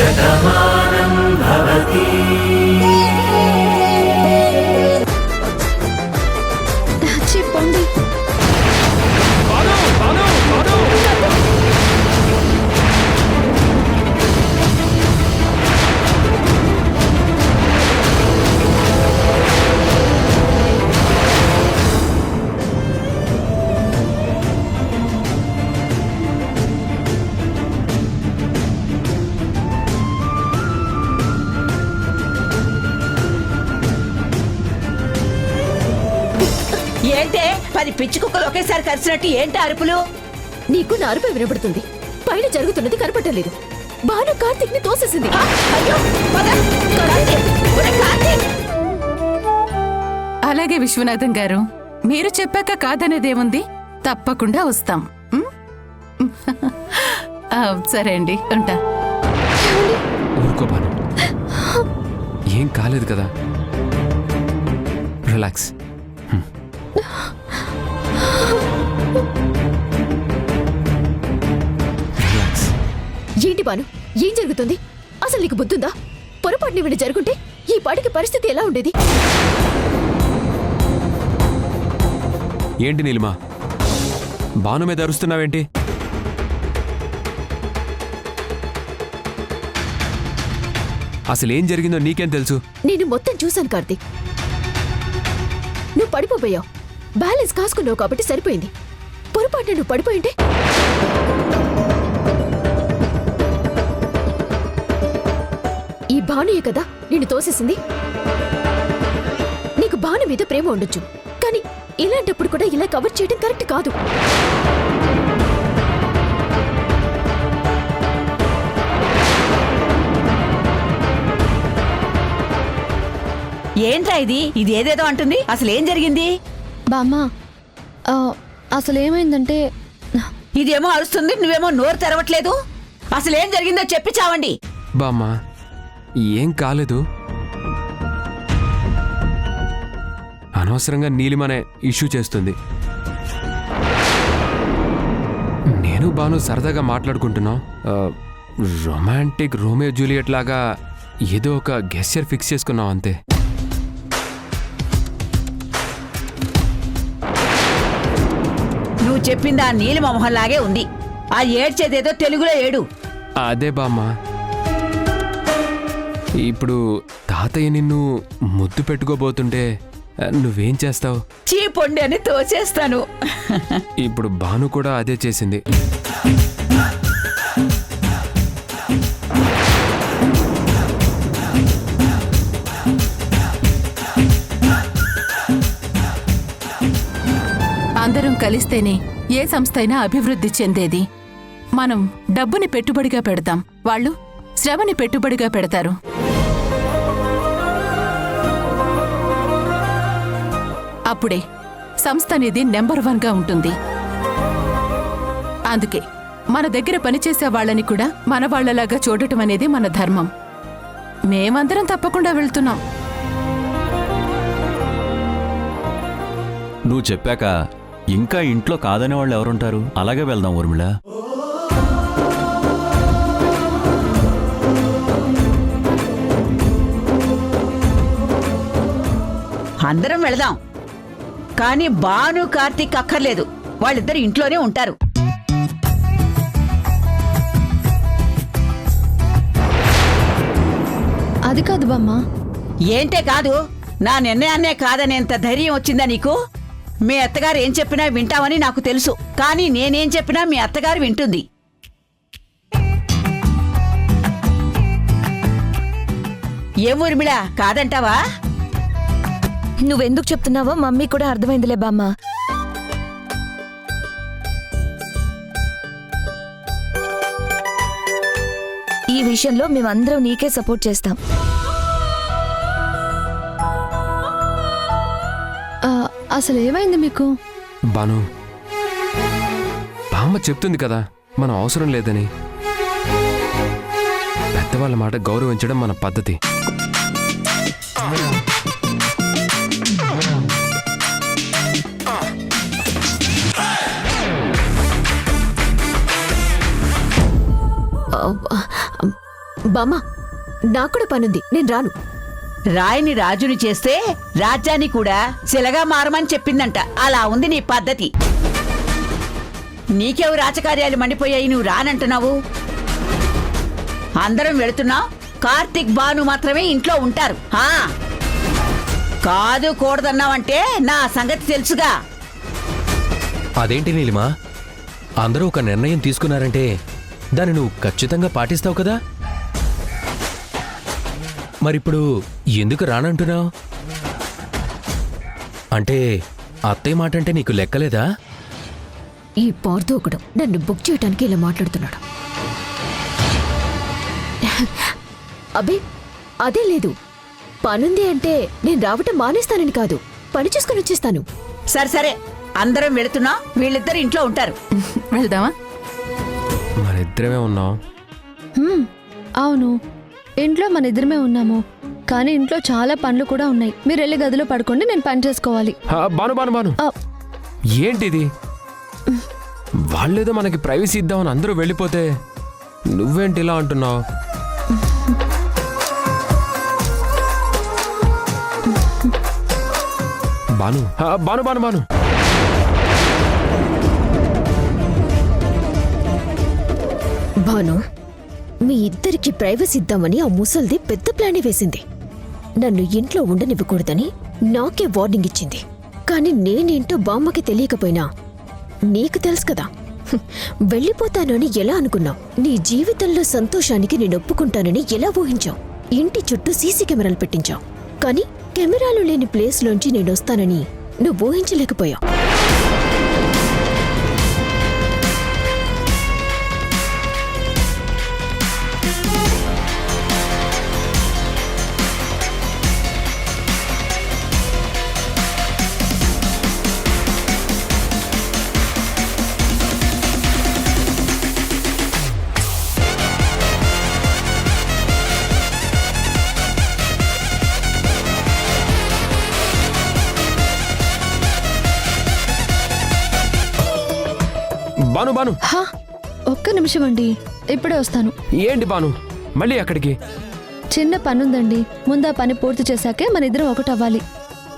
శతమానం భవతి. చెప్పండి. ఏంటే 10 పిచ్చి కుక్కలు ఒకేసారి కరిచినట్టు ఏంటి అరుపులు? నీకు నా అరుపే వినపడుతుంది. పైన జరుగుతున్నది కనపట్టలేదు. భాను కార్తీక్ ని తోసేసింది. అయ్యో, పద. కార్తీక్, ఒరే కార్తీక్. అలాగే విశ్వనాథం గారు, మీరు చెప్పాక కాదనేదేముంది, తప్పకుండా వస్తాం. సరే అండి, ఉంటా. ఊరుకో భాను, ఏం కాలేదు కదా, రిలాక్స్. ఏంటి బాను, ఏం జరుగుతుంది? అసలు నీకు బుద్ధుందా? పొరపాటుని వీడు జరుగుంటే ఈ పాటికి పరిస్థితి ఎలా ఉండేది? ఏంటి నీలిమా, భాను మీద అరుస్తున్నావేంటి? అసలేం జరిగిందో నీకేం తెలుసు? నేను మొత్తం చూశాను కార్తీక్. నువ్వు పడిపోయావు. బ్యాలెన్స్ కాసుకున్నావు కాబట్టి సరిపోయింది. పొరపాటున నువ్వు పడిపోయింటే ఈ భానుయే కదా నిన్ను తోసేసింది. నీకు భాను మీద ప్రేమ ఉండొచ్చు, కానీ ఇలాంటప్పుడు కూడా ఇలా కవర్ చేయడం కరెక్ట్ కాదు. ఏంట్రా ఇది ఏదేదో అంటుంది. అసలు ఏం జరిగింది? బామ్మా, అసలేమైందంటే ఇదేమో అరుస్తుంది, నువ్వేమో నోరు తెరవట్లేదు. అసలేం జరిగిందో చెప్పి చావండి. బామ్మా, ఏం కాలేదు. అనవసరంగా నీలిమనే ఇష్యూ చేస్తుంది. నేను బాను సరదాగా మాట్లాడుకుంటున్నాం. రొమాంటిక్ రోమియో జూలియట్ లాగా ఏదో ఒక గెస్చర్ ఫిక్స్ చేసుకున్నాం అంతే. నువ్వు చెప్పింది ఆ నీలి మొహంలాగే ఉంది. ఆ ఏడ్చేదేదో తెలుగులో ఏడు. అదే బామ్మ, ఇప్పుడు తాతయ్య నిన్ను ముద్దు పెట్టుకోబోతుంటే నువ్వేం చేస్తావు? చీపొండి అని తోచేస్తాను. ఇప్పుడు భాను కూడా అదే చేసింది. అందరం కలిస్తేనే ఏ సంస్థ అయినా అభివృద్ధి చెందేది. మనం డబ్బుని పెట్టుబడిగా పెడతాం, వాళ్ళు శ్రమని పెట్టుబడిగా పెడతారు. అప్పుడే సంస్థ అనేది నెంబర్ 1గా ఉంటుంది. అందుకే మన దగ్గర పనిచేసే వాళ్ళని కూడా మన వాళ్లలాగా చూడటం అనేది మన ధర్మం. మేమందరం తప్పకుండా వెళ్తున్నాం. నువ్వు చెప్పాక ఇంకా ఇంట్లో కాదనే వాళ్ళు ఎవరుంటారు? అలాగే వెళ్దాం ఊర్మిళ. అందరం వెళదాం, కానీ భాను కార్తీక్ అక్కర్లేదు. వాళ్ళిద్దరు ఇంట్లోనే ఉంటారు. అది కాదు బామ్మ. ఏంటే కాదు? నా నిర్ణయాన్నే కాదనేంత ధైర్యం వచ్చిందా నీకు? మీ అత్తగారు ఏం చెప్పినా వింటావని నాకు తెలుసు, కానీ నేనేం చెప్పినా మీ అత్తగారు వింటుంది. ఏం ఊర్మిళ, కాదంటావా? నువ్వెందుకు చెప్తున్నావో మమ్మీ కూడా అర్థమైందిలే బామ్మ. ఈ విషయంలో మేమందరం నీకే సపోర్ట్ చేస్తాం. అసలు ఏమైంది మీకు? బాను, బామ్మ చెప్తుంది కదా మనం అవసరం లేదని. పెద్దవాళ్ళ మాట గౌరవించడం మన పద్ధతి. బామ్మ నాకు కూడా పనుంది, నేను రాను. రాయిని రాజుని చేస్తే రాజ్యాన్ని కూడా శిలగా మారమని చెప్పిందంట. అలా ఉంది నీ పద్ధతి. నీకేవు రాజకార్యాలు మండిపోయాయి, నువ్వు రానంటున్నావు. అందరం వెళుతున్నాం, కార్తీక్ భాను మాత్రమే ఇంట్లో ఉంటారు. కాదు కూడదన్నావంటే నా సంగతి తెలుసుగా. అదేంటి నీలిమా, అందరూ ఒక నిర్ణయం తీసుకున్నారంటే దాన్ని నువ్వు ఖచ్చితంగా పాటిస్తావు కదా. మరిప్పుడు ఎందుకు రానంటున్నావు? అంటే అత్తయ్య మాట అంటే నీకు లెక్కలేదా? ఈ పార్దోకుడు నన్ను బుక్ చేయడానికి ఇలా మాట్లాడుతున్నాడు. అబ్బే అదే లేదు, పనుంది అంటే నేను రావటం మానేస్తానని కాదు, పని చేసుకుని వచ్చేస్తాను. సరే సరే, అందరం వెళుతున్నాం, వీళ్ళిద్దరు ఇంట్లో ఉంటారు. వెళ్దామా? మరిద్దరమే ఉన్నాం. అవును, ఇంట్లో మన ఇద్దరమే ఉన్నాము, కానీ ఇంట్లో చాలా పనులు కూడా ఉన్నాయి. మీరు వెళ్ళి గదిలో పడుకోండి, నేను పని చేసుకోవాలి. బాను బాను బాను, ఏంటిది? వాళ్ళేదో మనకి ప్రైవసీ ఇద్దామని అందరూ వెళ్ళిపోతే నువ్వేంటి ఇలా అంటున్నావు? బాను బాను బాను బాను, భాను, మీ ఇద్దరికి ప్రైవసీ ఇద్దామని ఆ ముసల్ది పెద్ద ప్లానే వేసింది. నన్ను ఇంట్లో ఉండనివ్వకూడదని నాకే వార్నింగ్ ఇచ్చింది. కానీ నేనేంటో బామ్మకి తెలియకపోయినా నీకు తెలుసు కదా. వెళ్ళిపోతాను అని ఎలా అనుకున్నావు? నీ జీవితంలో సంతోషానికి నేను ఒప్పుకుంటానని ఎలా ఊహించావు? ఇంటి చుట్టూ సీసీ కెమెరాలు పెట్టించావు, కానీ కెమెరాలు లేని ప్లేస్లోంచి నేను వస్తానని నువ్వు ఊహించలేకపోయావు. బాను బాను, ఒక్క నిమిషం అండి, ఇప్పుడే వస్తాను. ఏంటి బాను మళ్ళీ అక్కడికి? చిన్న పనుందండి, ముందు ఆ పని పూర్తి చేశాకే మన ఇద్దరం ఒకటవ్వాలి.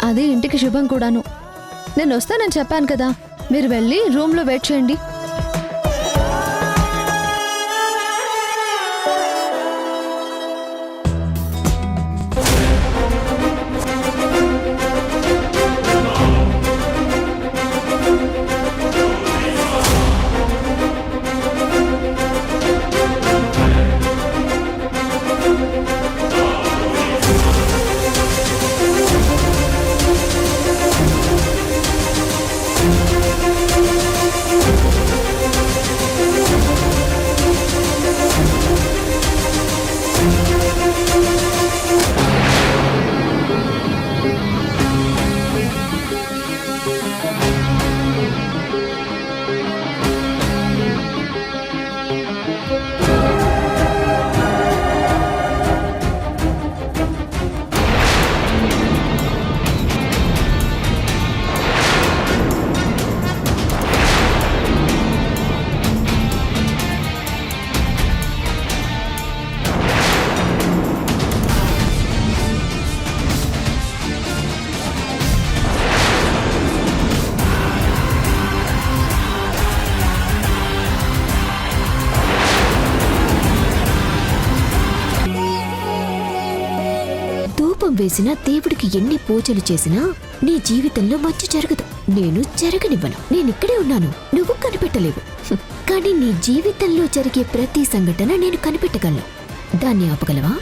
అదే ఇంటికి శుభం కూడాను. నేను వస్తానని చెప్పాను కదా, మీరు వెళ్ళి రూమ్లో వెయిట్ చేయండి. వేసినా దేవుడికి ఎన్ని పూజలు చేసినా నీ జీవితంలో మంచి జరగదు. నేను జరగనివ్వను. నేనిక్కడే ఉన్నాను, నువ్వు కనిపెట్టలేవు. కానీ నీ జీవితంలో జరిగే ప్రతి సంఘటన నేను కనిపెట్టగలను. దాన్ని ఆపగలవా?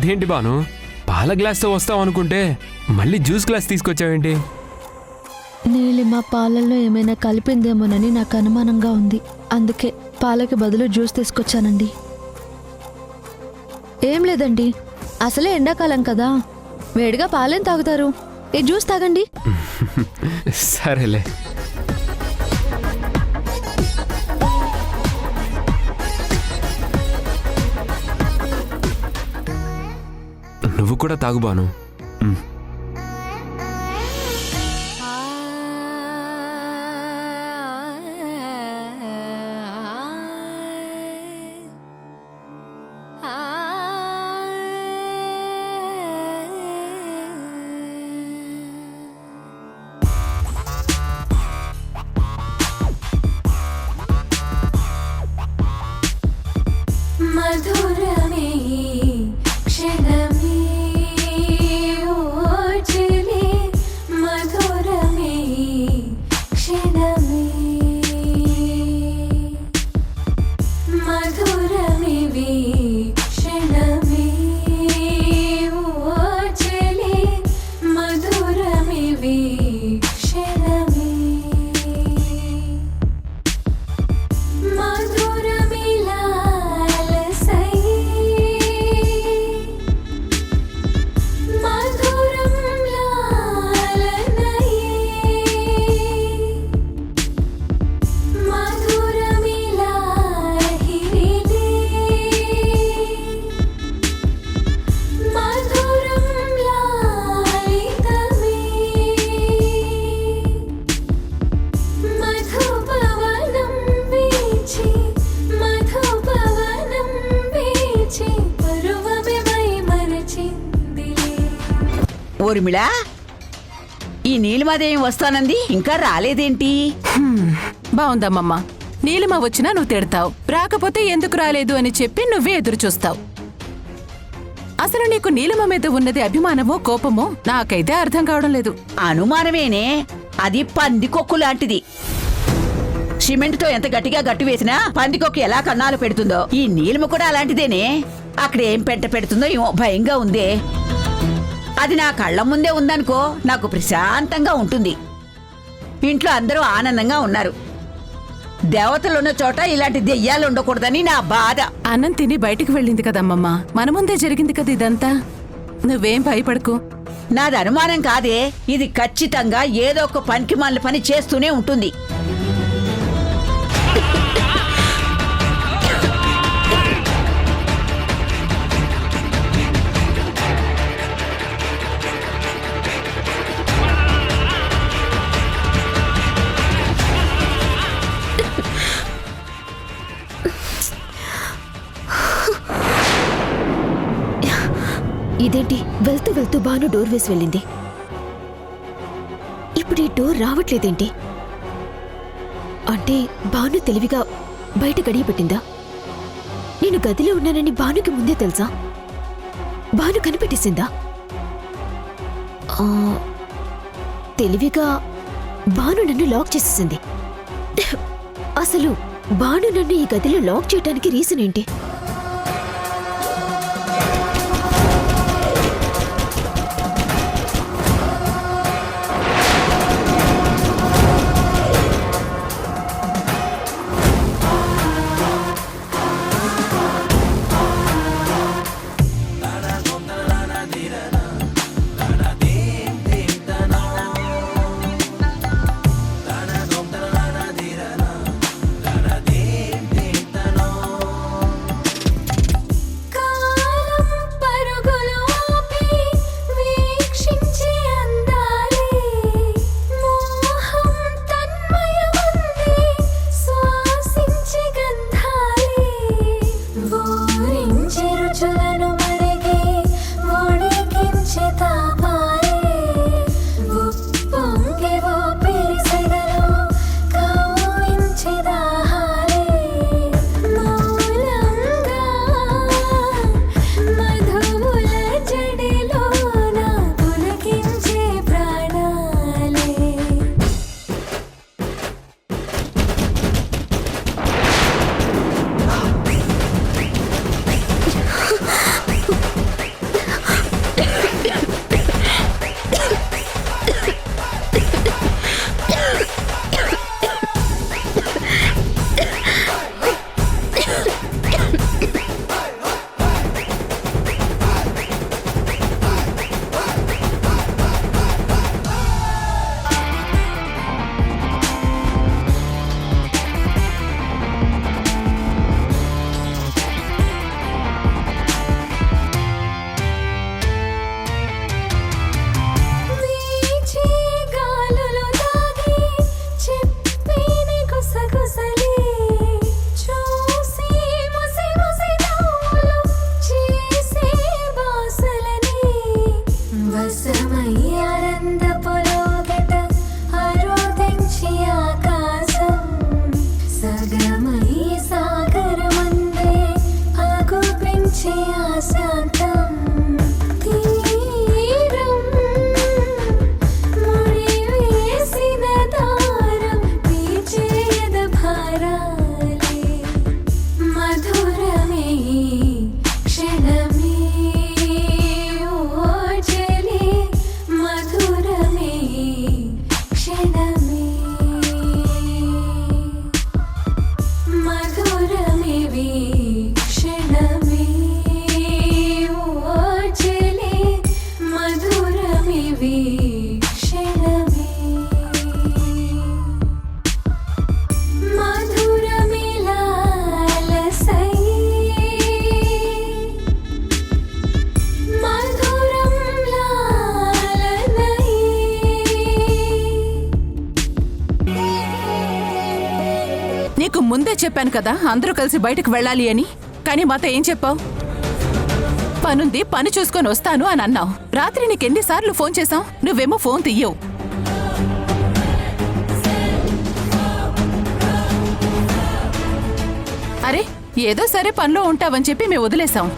అదేంటి బాను, పాల గ్లాస్తో వస్తావు అనుకుంటే మళ్ళీ జ్యూస్ గ్లాస్ తీసుకొచ్చావేంటి? నీలిమ పాలల్లో ఏమైనా కలిపిందేమోనని నాకు అనుమానంగా ఉంది. అందుకే పాలకి బదులు జ్యూస్ తీసుకొచ్చానండి. ఏం లేదండి, అసలే ఎండాకాలం కదా, వేడిగా పాలేం తాగుతారు, ఈ జ్యూస్ తాగండి. సరేలే. నువ్వు కూడా తాగు బాను. మధురమే క్షణమే ఓచలే, మధురమే క్షణమే, మధురమే క్షణమే ఓచలే, మధురమే క్షణమే, మధురమిలా ఊర్మిళ, ఈ నీలిమాదేవి వస్తానంది ఇంకా రాలేదేంటి? బావుందమ్మమ్మ. నీలిమ వచ్చినా నువ్వు తిడతావు, రాకపోతే ఎందుకు రాలేదు అని చెప్పి నువ్వే ఎదురు చూస్తావు. అసలు నీకు నీలిమ మీద ఉన్నది అభిమానమో కోపమో నాకైతే అర్థం కావడం లేదు. అనుమానమేనే, అది పందికొక్కు లాంటిది. సిమెంట్తో ఎంత గట్టిగా గట్టు వేసినా పందికొక్కు ఎలా కన్నాలు పెడుతుందో ఈ నీలిమ కూడా అలాంటిదేనే. అక్కడ ఏం పెంట పెడుతుందో ఏమో భయంగా ఉందే. అది నా కళ్ళ ముందే ఉందనుకో, నాకు ప్రశాంతంగా ఉంటుంది. ఇంట్లో అందరూ ఆనందంగా ఉన్నారు. దేవతలున్న చోట ఇలాంటి దెయ్యాలు ఉండకూడదని నా బాధ. అన్నం తిని బయటికి వెళ్ళింది కదమ్మమ్మ, మన ముందే జరిగింది కదా ఇదంతా. నువ్వేం భయపడకు. నాది అనుమానం కాదే, ఇది ఖచ్చితంగా ఏదో ఒక పనికి మాలిన పని చేస్తూనే ఉంటుంది. ఇదేంటి, వెళ్తూ వెళ్తూ బాను డోర్ వేసి వెళ్ళింది. ఇప్పుడు ఈ డోర్ రావట్లేదేంటి? అంటే బాను తెలివిగా బయట గడియ పెట్టిందా? నేను గదిలో ఉన్నానని బానుకి ముందే తెలుసా? బాను కనిపెట్టేసిందా? తెలివిగా బాను నన్ను లాక్ చేసేసింది. అసలు బాను నన్ను ఈ గదిలో లాక్ చేయడానికి రీజన్ ఏంటి? చెప్పాను కదా అందరూ కలిసి బయటకు వెళ్ళాలి అని, కానీ మాతో ఏం చెప్పావు? పనుంది, పని చూసుకొని వస్తాను అని అన్నావు. రాత్రి నీకెన్నిసార్లు ఫోన్ చేశాం, నువ్వేమో ఫోన్ తీయవు. అరే ఏదో సరే పనిలో ఉంటావని చెప్పి మేము వదిలేశాం.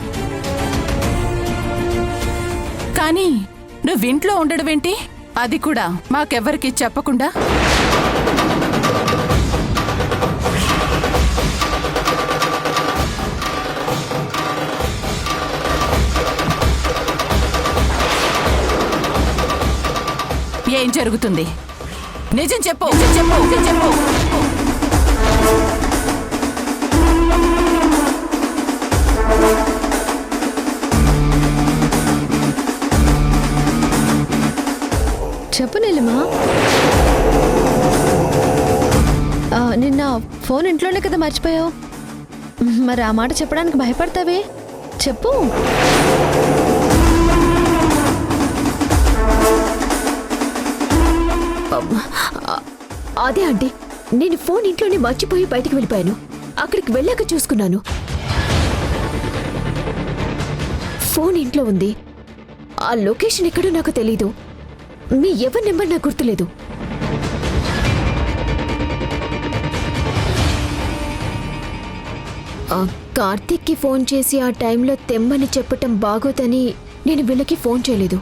కానీ నువ్వింట్లో ఉండడమేంటి, అది కూడా మాకెవ్వరికి చెప్పకుండా? ఏం జరుగుతుంది? నిజం చెప్పు, నిజం చెప్పు, నిజం చెప్పు. చెప్పు నీలిమా. నిన్న ఫోన్ ఇంట్లోనే కదా మర్చిపోయావు, మరి ఆ మాట చెప్పడానికి భయపడతావే? చెప్పు. అదే ఆంటీ, నేను ఫోన్ ఇంట్లోనే మర్చిపోయి బయటికి వెళ్ళిపోయాను. అక్కడికి వెళ్ళాక చూసుకున్నాను. ఫోన్ ఇంట్లో ఉంది. ఆ లొకేషన్ ఎక్కడో నాకు తెలీదు. మీ ఎవరి నెంబర్ నాకు గుర్తులేదు. కార్తీక్కి ఫోన్ చేసి ఆ టైంలో తెమ్మని చెప్పటం బాగోదని నేను వీళ్ళకి ఫోన్ చేయలేదు.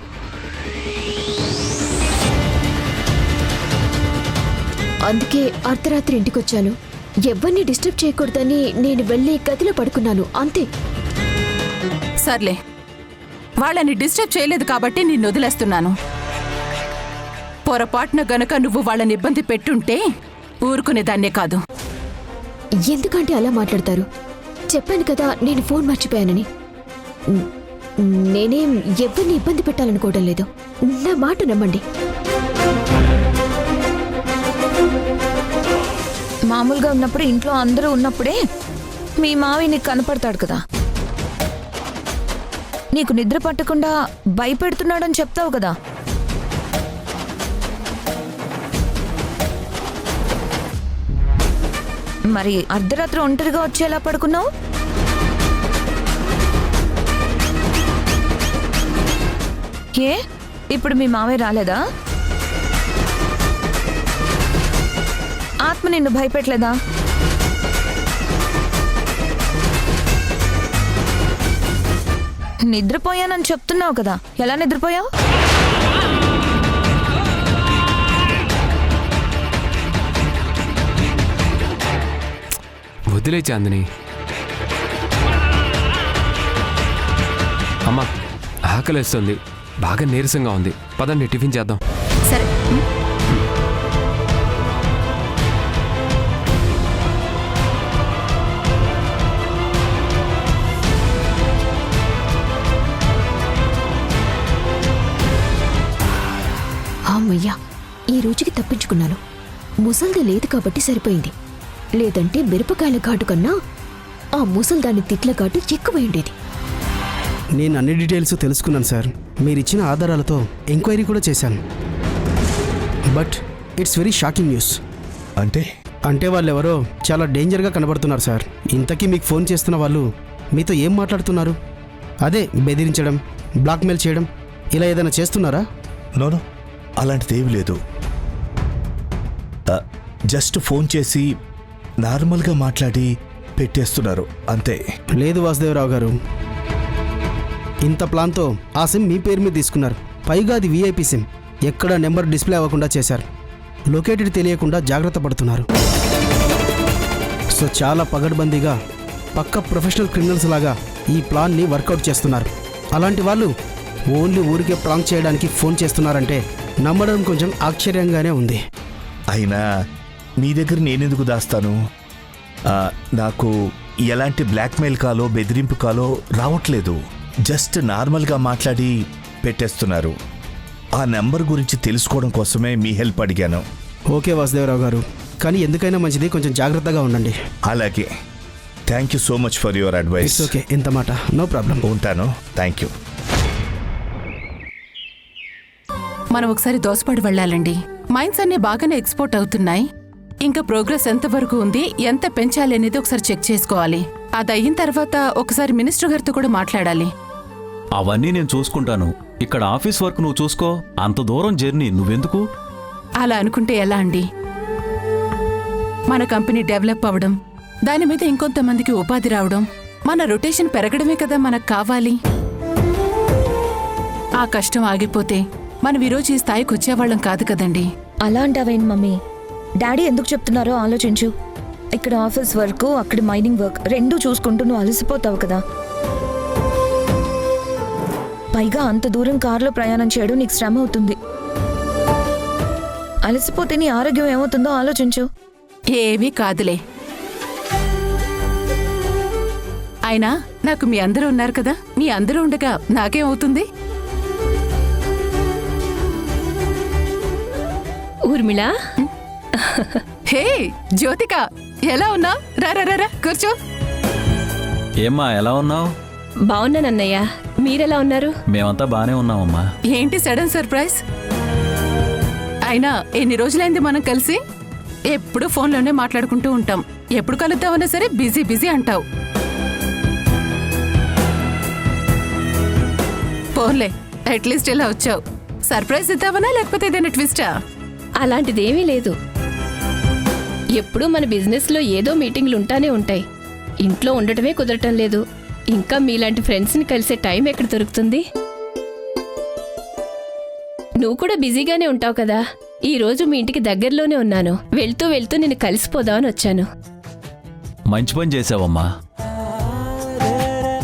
అందుకే అర్ధరాత్రి ఇంటికొచ్చాను. ఎవరిని డిస్టర్బ్ చేయకూడదని నేను వెళ్ళి గదిలో పడుకున్నాను, అంతే. సర్లే, వాళ్ళని డిస్టర్బ్ చేయలేదు కాబట్టి నిన్ను వదిలేస్తున్నాను. పొరపాటున గనక నువ్వు వాళ్ళని ఇబ్బంది పెట్టుంటే ఊరుకునేదాన్నే కాదు. ఎందుకంటే అలా మాట్లాడతారు? చెప్పాను కదా నేను ఫోన్ మర్చిపోయానని. నేనేం ఎవరిని ఇబ్బంది పెట్టాలనుకోవడం లేదు. నా మాట నమ్మండి. మామూలుగా ఉన్నప్పుడు ఇంట్లో అందరూ ఉన్నప్పుడే మీ మావి నీకు కనపడతాడు కదా. నీకు నిద్ర పట్టకుండా భయపెడుతున్నాడని చెప్తావు కదా. మరి అర్ధరాత్రి ఒంటరిగా వచ్చేలా పడుకున్నావు? ఏ ఇప్పుడు మీ మావయ్య రాలేదా? ఆత్మ నిన్ను భయపెట్టలేదా? నిద్రపోయానని చెప్తున్నావు కదా, ఎలా నిద్రపోయావు? వదిలే చాందిని. అమ్మా ఆకలేస్తుంది, బాగా నీరసంగా ఉంది, పదండి టిఫిన్ చేద్దాం. సరే. అమ్మయ్యా, ఈ రోజుకి తప్పించుకున్నాను. ముసల్ది లేదు కాబట్టి సరిపోయింది. లేదంటే మిరపకాయల ఘాటు కన్నా ఆ ముసల్దాని తిట్ల ఘాటు ఎక్కువైండేది. నేను అన్ని డీటెయిల్స్ తెలుసుకున్నాను సార్. మీరిచ్చిన ఆధారాలతో ఎంక్వైరీ కూడా చేశాను. But it's very shocking news. అంటే వాళ్ళెవరో చాలా డేంజర్గా కనబడుతున్నారు సార్. ఇంతకీ మీకు ఫోన్ చేస్తున్న వాళ్ళు మీతో ఏం మాట్లాడుతున్నారు? అదే బెదిరించడం, బ్లాక్మెయిల్ చేయడం, ఇలా ఏదైనా చేస్తున్నారా? నోనో, అలాంటిదేమీ లేదు. జస్ట్ ఫోన్ చేసి నార్మల్గా మాట్లాడి పెట్టేస్తున్నారు అంతే. లేదు వాసుదేవరావు గారు, ఇంత ప్లాన్తో ఆ సిమ్ మీ పేరు మీద తీసుకున్నారు. పైగా అది విఐపి సిమ్. ఎక్కడ నెంబర్ డిస్ప్లే అవ్వకుండా చేశారు. లొకేటెడ్ తెలియకుండా జాగ్రత్త పడుతున్నారు. సో చాలా పగడ్బందీగా పక్క ప్రొఫెషనల్ క్రిమినల్స్ లాగా ఈ ప్లాన్ని వర్కౌట్ చేస్తున్నారు. అలాంటి వాళ్ళు ఓన్లీ ఊరికే ప్రాంక్ చేయడానికి ఫోన్ చేస్తున్నారంటే నమ్మడం కొంచెం ఆశ్చర్యంగానే ఉంది. అయినా మీ దగ్గర నేనెందుకు దాస్తాను? నాకు ఎలాంటి బ్లాక్మెయిల్ కాలో బెదిరింపు కాలో రావట్లేదు. జస్ట్ నార్మల్గా మాట్లాడి పెట్టేస్తున్నారు. ఆ నెంబర్ గురించి తెలుసుకోవడం కోసమే మీ హెల్ప్ అడిగాను. ఓకే వాసుదేవరావు గారు, కానీ ఎందుకైనా మంచిది కొంచెం జాగ్రత్తగా ఉండండి. అలాగే. Thank you so much for your advice. Okay, ఇంత మాట, నో ప్రాబ్లం. ఉంటాను. Thank you. మనం ఒకసారి దోసపడి వెళ్ళాలండి. మైన్స్ అన్ని బాగానే ఎక్స్పోర్ట్ అవుతున్నాయి. ఇంకా ప్రోగ్రెస్ ఎంతవరకు ఉంది, ఎంత పెంచాలి అనేది ఒకసారి చెక్ చేసుకోవాలి. అది అయిన తర్వాత ఒకసారి మినిస్టర్ గారితో కూడా మాట్లాడాలి. అవన్నీ నేను చూసుకుంటాను. ఇక్కడ ఆఫీస్ వర్క్ నువ్వు చూసుకో. అంత దూరం జర్నీ నువ్వెందుకు? అలా అనుకుంటే ఎలా అండి? మన కంపెనీ డెవలప్ అవ్వడం, దాని మీద ఇంకొంతమందికి ఉపాధి రావడం, మన రొటేషన్ పెరగడమే కదా మనకు కావాలి. ఆ కష్టం ఆగిపోతే మనం ఈరోజు ఈ స్థాయికి వచ్చేవాళ్ళం కాదు కదండి. అలా అంటావేంటి మమ్మీ? డాడీ ఎందుకు చెప్తున్నారో ఆలోచించు. ఇక్కడ ఆఫీస్ వర్క్, అక్కడ మైనింగ్ వర్క్ రెండూ చూసుకుంటూ నువ్వు అలసిపోతావు కదా. పైగా అంత దూరం కారులో ప్రయాణం చేయడం నీకు శ్రమ అవుతుంది. అలసిపోతే నీ ఆరోగ్యం ఏమవుతుందో ఆలోచించు. ఏమీ కాదులే. అయినా నాకు మీ అందరూ ఉన్నారు కదా, మీ అందరూ ఉండగా నాకేమవుతుంది? ఊర్మిళ, హే జ్యోతిక, ఎలా ఉన్నా? రా కూర్చో. ఏమ్మా ఎలా ఉన్నావు? బాగున్నానన్నయ్య, మీరెలా ఉన్నారు? మేమంతా బానే ఉన్నామమ్మా. ఏంటి సడన్ సర్ప్రైజ్? అయినా ఎన్ని రోజులైంది మనం కలిసి? ఎప్పుడు ఫోన్లోనే మాట్లాడుకుంటూ ఉంటాం. ఎప్పుడు కలుద్దామన్నా సరే బిజీ బిజీ అంటావు. ఫోన్లే, అట్లీస్ట్ ఇలా వచ్చావు. సర్ప్రైజ్ ఇద్దామనా లేకపోతే ఏదైనా ట్విస్టా? అలాంటిదేమీ లేదు. ఎప్పుడూ మన బిజినెస్లో ఏదో మీటింగ్లు ఉంటానే ఉంటాయి. ఇంట్లో ఉండటమే కుదరటం లేదు. ఇంకా మీలాంటి ఫ్రెండ్స్ని కలిసే టైం ఎక్కడ దొరుకుతుంది? నువ్వు కూడా బిజీగానే ఉంటావు కదా. ఈ రోజు మీ ఇంటికి దగ్గరలోనే ఉన్నాను. వెళ్తూ వెళ్తూ నిన్ను కలిసిపోదామని వచ్చాను. మంచి పని చేసావమ్మా.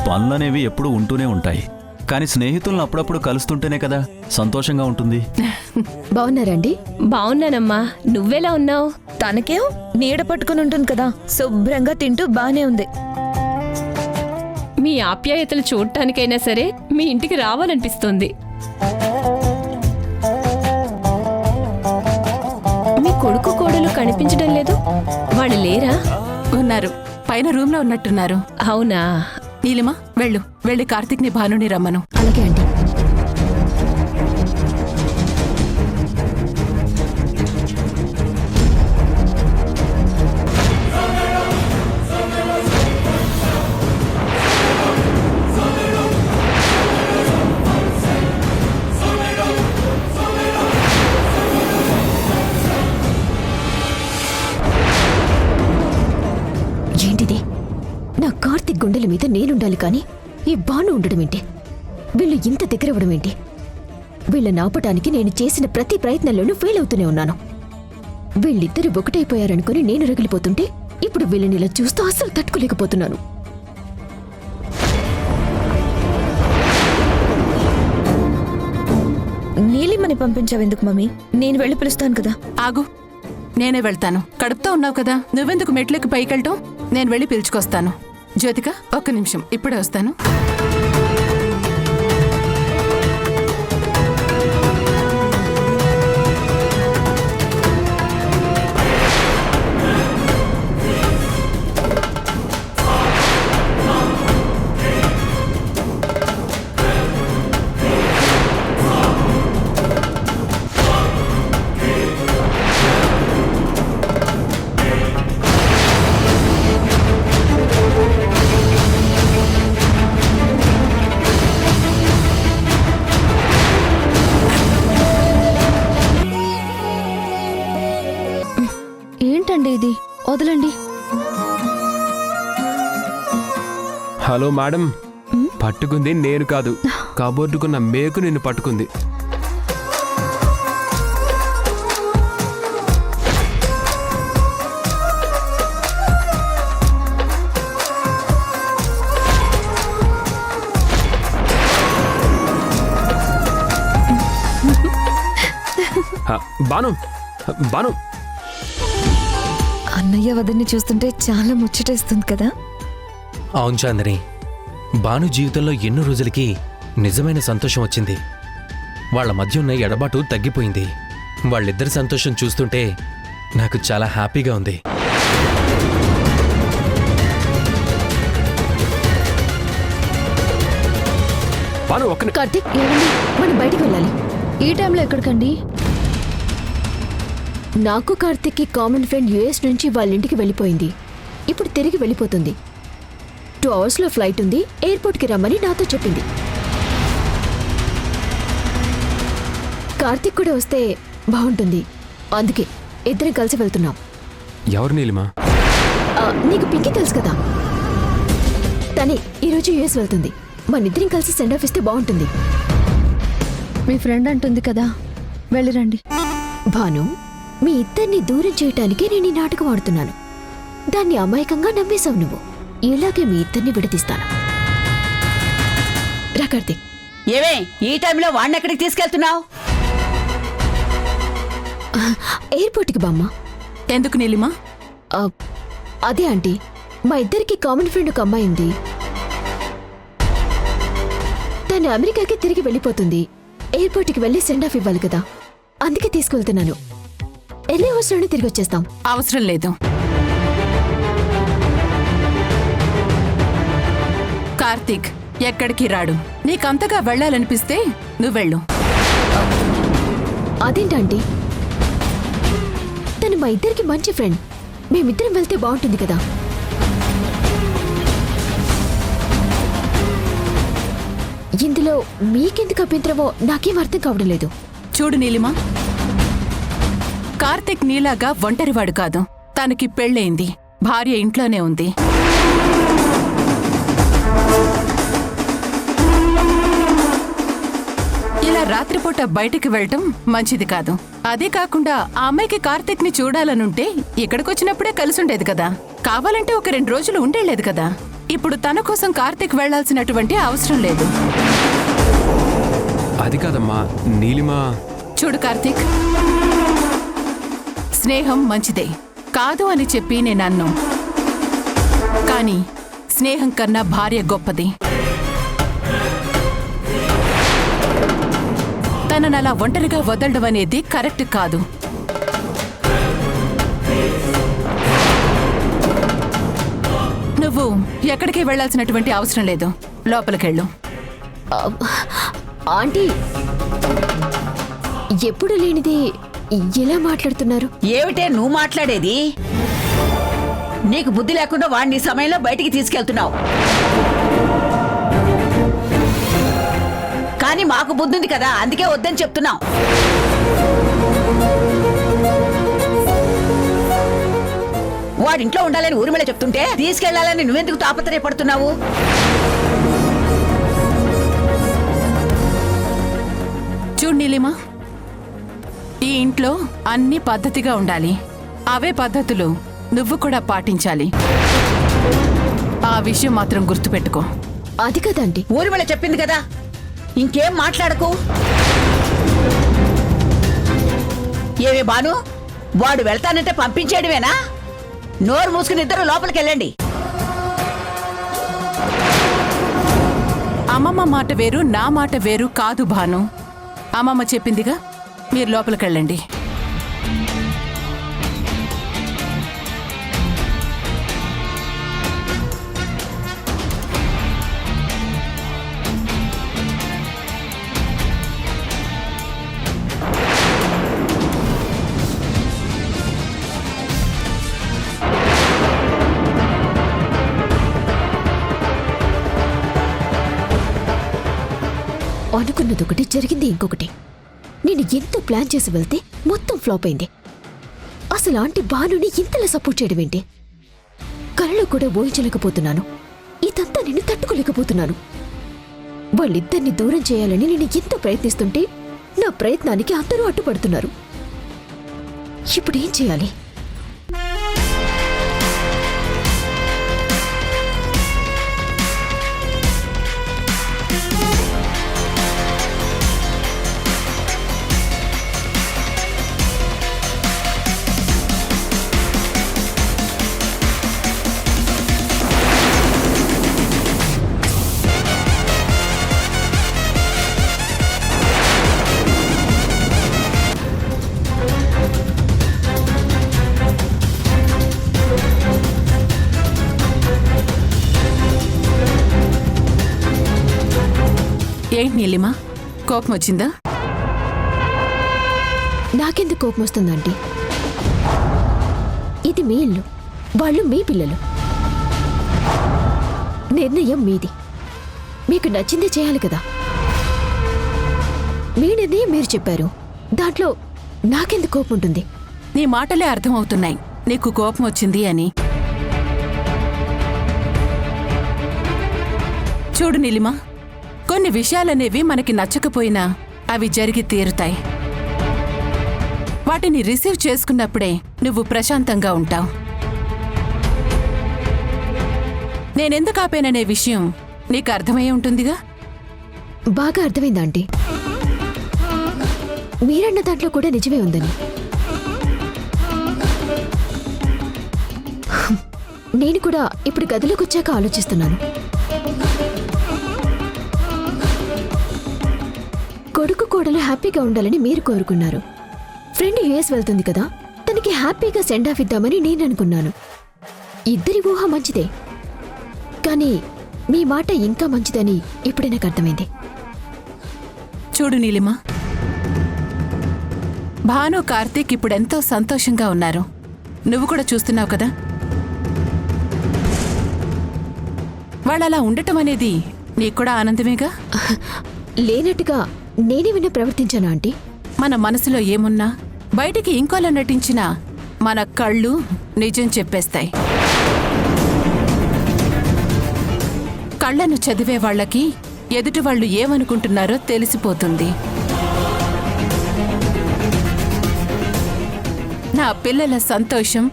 పనులనేవి ఎప్పుడూ ఉంటూనే ఉంటాయి, కానీ స్నేహితులను అప్పుడప్పుడు కలుస్తుంటేనే కదా సంతోషంగా ఉంటుంది. బాగున్నారండి? బాగున్నానమ్మా, నువ్వెలా ఉన్నావు? తనకేం నీడ పట్టుకుని ఉంటుంది కదా, శుభ్రంగా తింటూ బానే ఉంది. మీ ఆప్యాయతలు చూడటానికైనా సరే మీ ఇంటికి రావాలనిపిస్తుంది. మీ కొడుకు కోడలు కనిపించడం లేదు. వాళ్ళు లేరా? ఉన్నారు, పైన రూమ్ లో ఉన్నట్టున్నారు. అవునా? నీలిమా వెళ్ళి కార్తీక్ ని భానుని రమ్మను. అలాగే అండి. ఏంటిది? నా కార్తీక్ గుండెల మీద నేనుండాలి కానీ ఈ బాను ఉండడం ఏంటి? వీళ్ళు ఇంత దగ్గరవ్వడం ఏంటి? వీళ్ళని ఆపటానికి నేను చేసిన ప్రతి ప్రయత్నంలోనూ ఫెయిల్ అవుతూనే ఉన్నాను. వీళ్ళిద్దరూ ఒకటైపోయారనుకుని నేను రగిలిపోతుంటే ఇప్పుడు వీళ్ళని ఇలా చూస్తూ అస్సలు తట్టుకోలేకపోతున్నాను. నీలిమని పంపించావెందుకు మమ్మీ? నేను వెళ్ళి పిలుస్తాను కదా. ఆగు, నేనే వెళ్తాను. కడుపుతో ఉన్నావు కదా, నువ్వెందుకు మెట్లకి పైకెళ్ళటం? నేను వెళ్ళి పిలుచుకొస్తాను. జ్యోతిక, ఒక్క నిమిషం, ఇప్పుడే వస్తాను. ఏంటండి ఇది? వదలండి. హలో మేడం, పట్టుకుంది నేను కాదు, కబోర్డుకున్న మేకు నిన్ను పట్టుకుంది. బాను, అన్నయ్య వదిన్ని చూస్తుంటే చాలా ముచ్చటేస్తుంది కదా. అవును చాందని, బాను జీవితంలో ఎన్నో రోజులకి నిజమైన సంతోషం వచ్చింది. వాళ్ల మధ్య ఉన్న ఎడబాటు తగ్గిపోయింది. వాళ్ళిద్దరి సంతోషం చూస్తుంటే నాకు చాలా హ్యాపీగా ఉంది. కార్తీక్, ఏమండి? మనం బయటికి వెళ్ళాలి. ఈ టైంలో ఎక్కడికండి? నాకు కార్తిక్కి కామన్ ఫ్రెండ్ యుఎస్ నుంచి వాళ్ళ ఇంటికి వెళ్ళిపోయింది. ఇప్పుడు తిరిగి వెళ్ళిపోతుంది. 2 అవర్స్లో ఫ్లైట్ ఉంది, ఎయిర్పోర్ట్కి రమ్మని నాతో చెప్పింది. కార్తిక్ కూడా వస్తే బాగుంటుంది, అందుకే ఇద్దరం కలిసి వెళ్తున్నాం. ఎవరు నీలిమా? నీకు పింకీ తెలుసు కదా, తనే ఈరోజు యుఎస్ వెళ్తుంది. మనిద్దరం కలిసి సెండ్ ఆఫ్ ఇస్తే బాగుంటుంది. మీ ఫ్రెండ్ అంటుంది కదా, వెళ్ళిరండి. భాను, మీ ఇద్దరిని దూరం చేయటానికి నేను ఈ నాటకం ఆడుతున్నాను. దాన్ని అమాయకంగా నమ్మేశావు నువ్వు. ఇలాగే మీ ఇద్దరిని విడదీస్తాను. రా కార్తీక్. ఏవే ఈ టైంలో వాడిని ఎక్కడికి తీసుకెళ్తున్నావు? ఎయిర్పోర్ట్కి బామ్మ. ఎందుకు నీలిమా? అదే ఆంటీ, మా ఇద్దరికి కామన్ ఫ్రెండ్ ఒక అమ్మాయి ఉంది. తను అమెరికాకి తిరిగి వెళ్ళిపోతుంది. ఎయిర్పోర్ట్కి వెళ్ళి సెండ్ ఆఫ్ ఇవ్వాలి కదా, అందుకే తీసుకువెళ్తున్నాను. ఎన్ని అవసరాన్ని తిరిగి వచ్చేస్తాం. అవసరం లేదు. కార్తీక్ ఎక్కడికి రాడు. నీకంతగా వెళ్ళాలనిపిస్తే నువ్వు వెళ్ళు. అదేంటంటీ, తను మా ఇద్దరికి మంచి ఫ్రెండ్. మేమిద్దరం వెళ్తే బాగుంటుంది కదా. ఇందులో మీకెందుకు అభ్యంతరమో నాకేం అర్థం కావడం లేదు. చూడు నీలిమా, కార్తీక్ నీలాగా ఒంటరివాడు కాదు. తనకి పెళ్ళయింది, భార్య ఇంట్లోనే ఉంది. ఇలా రాత్రిపూట బయటికి వెళ్ళటం మంచిది కాదు. అదే కాకుండా ఆ అమ్మాయికి కార్తీక్ ని చూడాలనుంటే ఇక్కడికొచ్చినప్పుడే కలిసుండేది కదా. కావాలంటే ఒక 2 రోజులు ఉండేలేదు కదా. ఇప్పుడు తన కోసం కార్తీక్ వెళ్లాల్సినటువంటి అవసరం లేదు. అది కాదమ్మా నీలిమా. చూడు కార్తీక్, స్నేహం మంచిదే కాదు అని చెప్పి నేనన్ను. కానీ స్నేహం కన్నా భార్య గొప్పది. తననలా ఒంటరిగా వదలడం అనేది కరెక్ట్ కాదు. నువ్వు ఎక్కడికి వెళ్లాల్సినటువంటి అవసరం లేదు. లోపలికెళ్ళు. ఆంటీ, ఎప్పుడు లేనిది ఎలా మాట్లాడుతున్నారు? ఏమిటే నువ్వు మాట్లాడేది? నీకు బుద్ధి లేకుండా వాడిని ఈ సమయంలో బయటికి తీసుకెళ్తున్నావు. కానీ మాకు బుద్ధి ఉంది కదా, అందుకే వద్దని చెప్తున్నాం. వాడింట్లో ఉండాలని ఊరిమేళ చెప్తుంటే తీసుకెళ్లాలని నువ్వెందుకు తాపత్రయపడుతున్నావు? చూడు నీలిమా, ఈ ఇంట్లో అన్ని పద్ధతిగా ఉండాలి. అవే పద్ధతులు నువ్వు కూడా పాటించాలి. ఆ విషయం మాత్రం గుర్తుపెట్టుకో. అది కదండి, ఊరిమేళ చెప్పింది కదా, ఇంకేం మాట్లాడకు. ఏమి బాను, వాడు వెళ్తానంటే పంపించేయడమేనా? నోరు మూసుకుని ఇద్దరు లోపలికి వెళ్ళండి. అమ్మమ్మ మాట వేరు, నా మాట వేరు కాదు భాను. అమ్మమ్మ చెప్పిందిగా, మీరు లోపలికెళ్ళండి. అనుకున్నది ఒకటి, జరిగింది ఇంకొకటి. నేను ఎంతో ప్లాన్ చేసి వెళ్తే మొత్తం ఫ్లాప్ అయింది. అసలు ఆంటీ భానుని ఇంతలా సపోర్ట్ చేయడం ఏంటి? కలలో కూడా ఊహించలేకపోతున్నాను. ఇదంతా నేను తట్టుకోలేకపోతున్నాను. వాళ్ళిద్దరిని దూరం చేయాలని నేను ఎంతో ప్రయత్నిస్తుంటే నా ప్రయత్నానికి అందరూ అడ్డుపడుతున్నారు. ఇప్పుడేం చేయాలి? ఏంటి నీలిమా, కోపం వచ్చిందా? నాకెందుకు కోపం వస్తుందంటే ఇది మీ ఇల్లు, వాళ్ళు మీ పిల్లలు. నిర్ణయం మీది. మీకు నచ్చిందే చేయాలి కదా. మీ నిర్ణయం మీరు చెప్పారు, దాంట్లో నాకెందుకు కోపం ఉంటుంది? నీ మాటలే అర్థమవుతున్నాయి నీకు కోపం వచ్చింది అని. చూడు నీలిమా, కొన్ని విషయాలనేవి మనకి నచ్చకపోయినా అవి జరిగి తీరుతాయి. వాటిని రిసీవ్ చేసుకున్నప్పుడే నువ్వు ప్రశాంతంగా ఉంటావు. నేనెందుకు ఆపాననే విషయం నీకు అర్థమయ్యే ఉంటుందిగా. బాగా అర్థమైందా ఆంటీ? మీరన్న దాంట్లో కూడా నిజమే ఉందని. నేను కూడా ఇప్పుడు గదిలోకి వచ్చాక ఆలోచిస్తున్నాను. కొడుకు కోడలు హ్యాపీగా ఉండాలని మీరు కోరుకున్నారు. ఫ్రెండ్ యుఎస్ వెళ్తుంది కదా, తనకి హ్యాపీగా సెండ్ ఆఫ్ ఇద్దామని నేను అనుకున్నాను. ఇద్దరి ఊహ మంచిదే, కానీ మీ మాట ఇంకా మంచిదని ఇప్పుడే నాకు అర్థమైంది. చూడు నీలిమా, భాను కార్తీక్ ఇప్పుడెంతో సంతోషంగా ఉన్నారు. నువ్వు కూడా చూస్తున్నావు కదా. వాళ్ళలా ఉండటం అనేది నీకు కూడా ఆనందమేగా. లేనట్టుగా నేనేమైనా ప్రవర్తించానా ఆంటీ? మన మనసులో ఏమున్నా బయటికి ఇంకోలా నటించినా మన కళ్ళు నిజం చెప్పేస్తాయి. కళ్ళను చదివే వాళ్ళకి ఎదుటి వాళ్ళు ఏమనుకుంటున్నారో తెలిసిపోతుంది. నా పిల్లల సంతోషం